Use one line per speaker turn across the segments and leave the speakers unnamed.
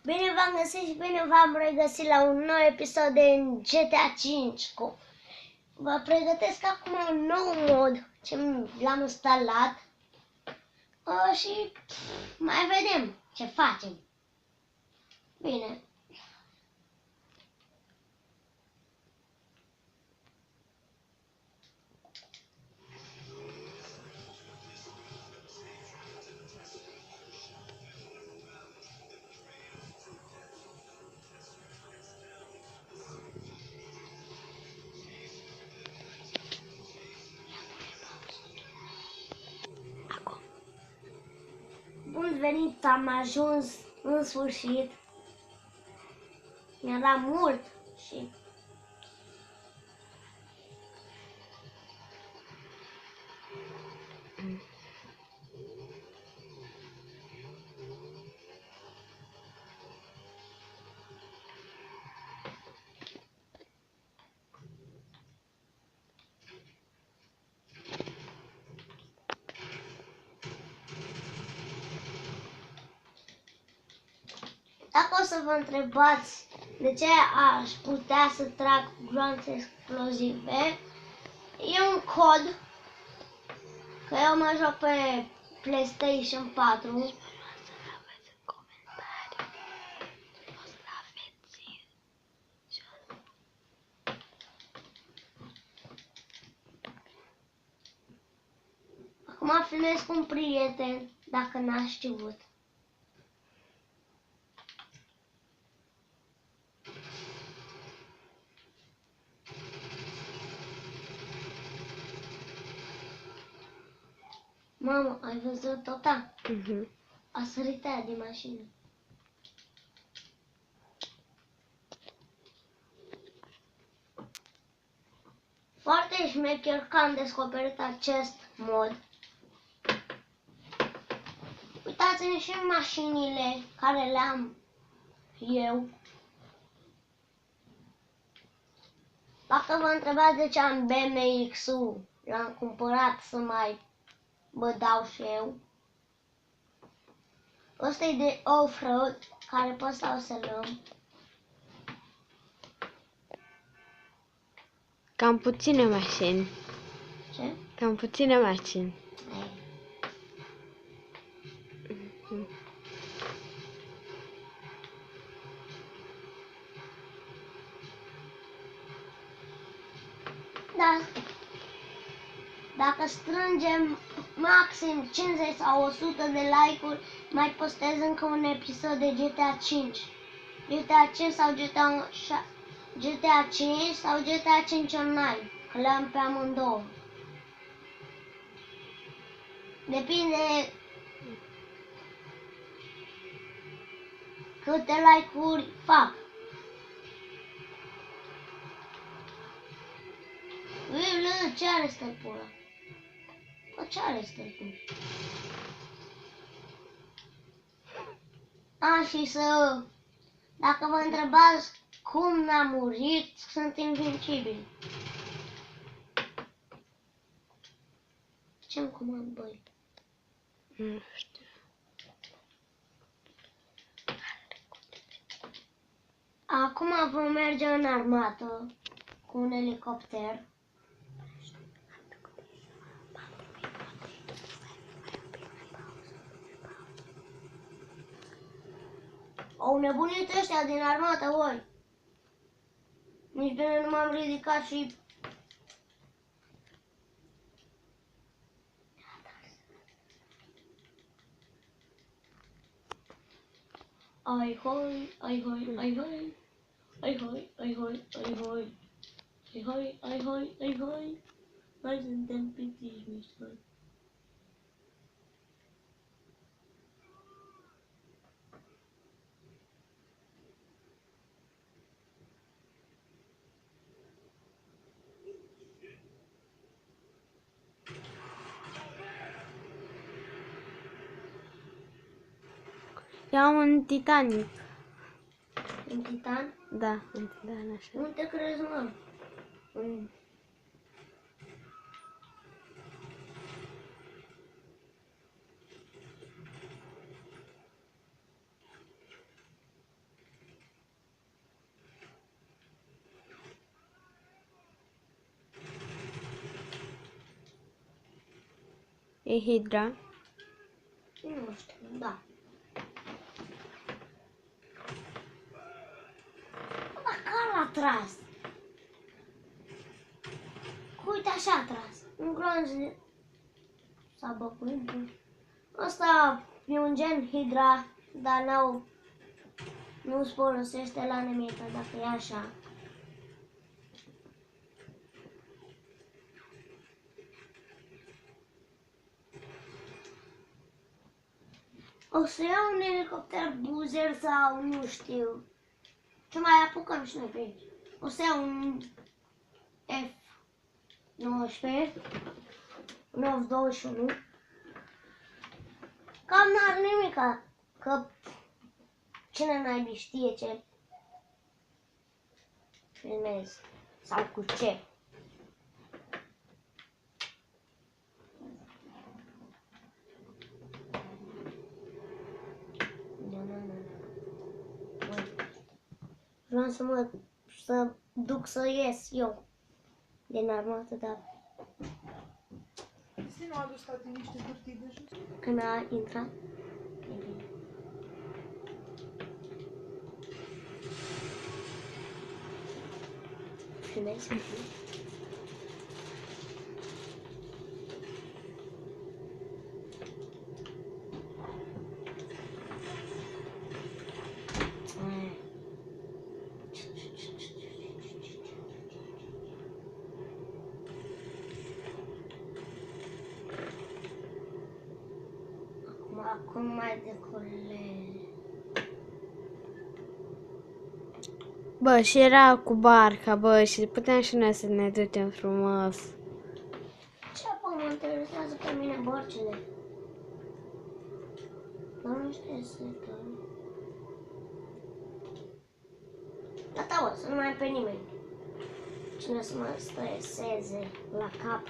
Bine v-am găsit și bine v-am regăsit la un nou episod de GTA 5. Vă pregătesc acum un nou mod ce l-am instalat și mai vedem ce facem. Bine. Bun venit, am ajuns în sfârșit. Mi-a dat mult și... Dacă o să vă întrebați de ce aș putea să trag gloanțe explozive, e un cod, că eu mă joc pe PlayStation 4. Acum filmez cu un prieten, dacă n-a știut. Mamă, ai văzut tata? A sărit aia din mașină. Foarte șmecher că am descoperit acest mod. Uitați-ne și în mașinile care le-am eu. Dacă vă întrebați de ce am BMX-ul, l-am cumpărat să mai vă dau și eu. Ăsta e de off-road, care pot să o să luăm.
Cam puține mașini.
Ce?
Cam puține mașini.
Da. Dacă strângem maxim 50 sau 100 de like-uri, mai postez încă un episod de GTA 5. GTA 5 sau GTA 5 sau GTA 5 Online, că le-am pe amândouă. Depinde câte like-uri fac. Ce are stăpâna? Ce are stăpâna? Și dacă vă întrebați cum n-am murit, sunt invincibil. Ce-mi comand, băi?
Nu știu.
Acum vom merge în armată cu un elicopter. Au nebunit ăștia din armată, voi. Nici bine nu m-am ridicat și... Ai hoi, ai hoi, ai hoi. Ai hoi, ai hoi, ai hoi. Ai hoi, ai hoi, ai hoi. Noi suntem pitiși miștori.
Eu am un Titanic.
Un Titan?
Da, un Titan așa.
Unde crezi, mă?
E hidra.
Nu știu, da. Dar care l-a tras? Uite așa a tras. Un glonț de... S-a băcuit. Ăsta e un gen hidra, dar nu se folosește la nimic dacă e așa. O să iau un elicopter buzer sau nu știu. Ce mai apucăm și noi pe aici. O să iau un F-19, un F-21. Cam n-are nimica, că cine naibii știe ce filmezi sau cu ce. Vreau să duc să ies eu din armată, dar
Nu a adus tati niște hârtii de jos?
când a intrat, e bine. Filmezi? Acum mai decolez.
Bă, și era cu barca, bă, și puteam și noi să ne ducem frumos.
Ce apă mă interesează pe mine bărcile? Dar nu știu să dăm. Gata, bă, să nu mai pe nimeni. Cine să mă streseze la cap.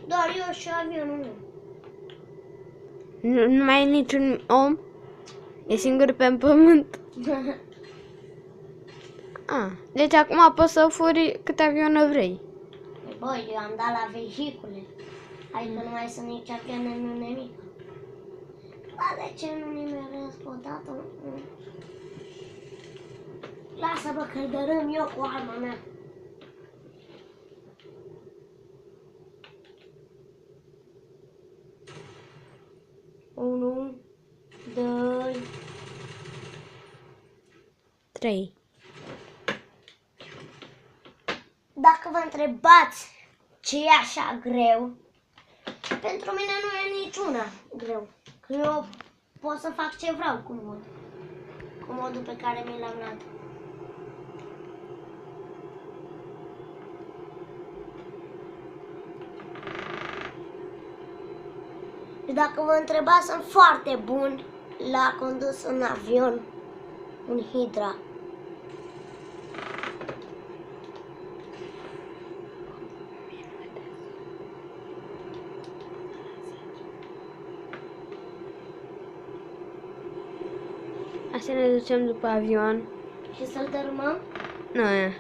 Doar eu și avionul meu.
Nu mai e niciun om? E singur pe pământ. Deci acum poți să furi câte avioane vrei.
Băi, eu am dat la vehicule. Adică nu mai sunt nici avioane, nu nimic. Dar de ce nu nimeresc odată? Lasă, bă, că-l dărâm eu cu arma mea. Unu, doi,
3.
Dacă vă întrebați ce e așa greu, pentru mine nu e niciuna greu. Că eu pot să fac ce vreau cu modul pe care mi l-am luat. Și dacă vă întrebați, sunt foarte bun la condus un avion, un hidra.
Așa ne ducem după avion.
Și să-l dărâmăm?
Nu e.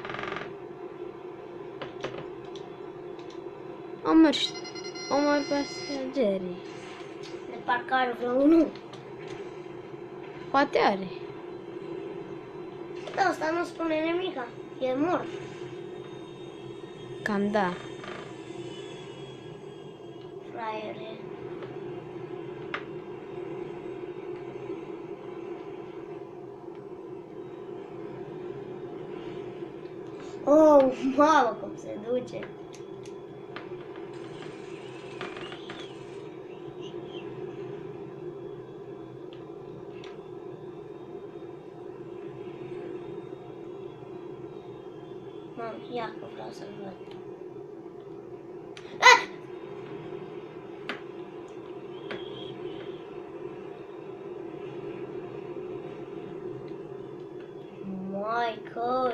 Omor pasagerii.
De parcă are vreo unul.
Poate are.
Da, asta nu spune nimica. E mort.
Cam da.
Fraiere. Oh, mamă, cum se duce. Mamă, ia că vreau să-l văd. Ah! Michael!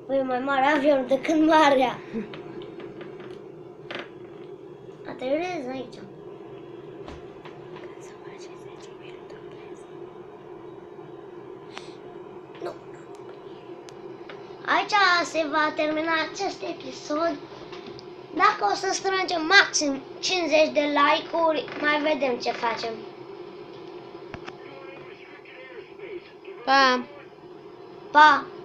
Păi, e mai mare avionul decât marea. Aterez aici. Nu. Aici se va termina acest episod. Dacă o să strângem maxim 50 de like-uri, mai vedem ce facem.
Pa!
Pa!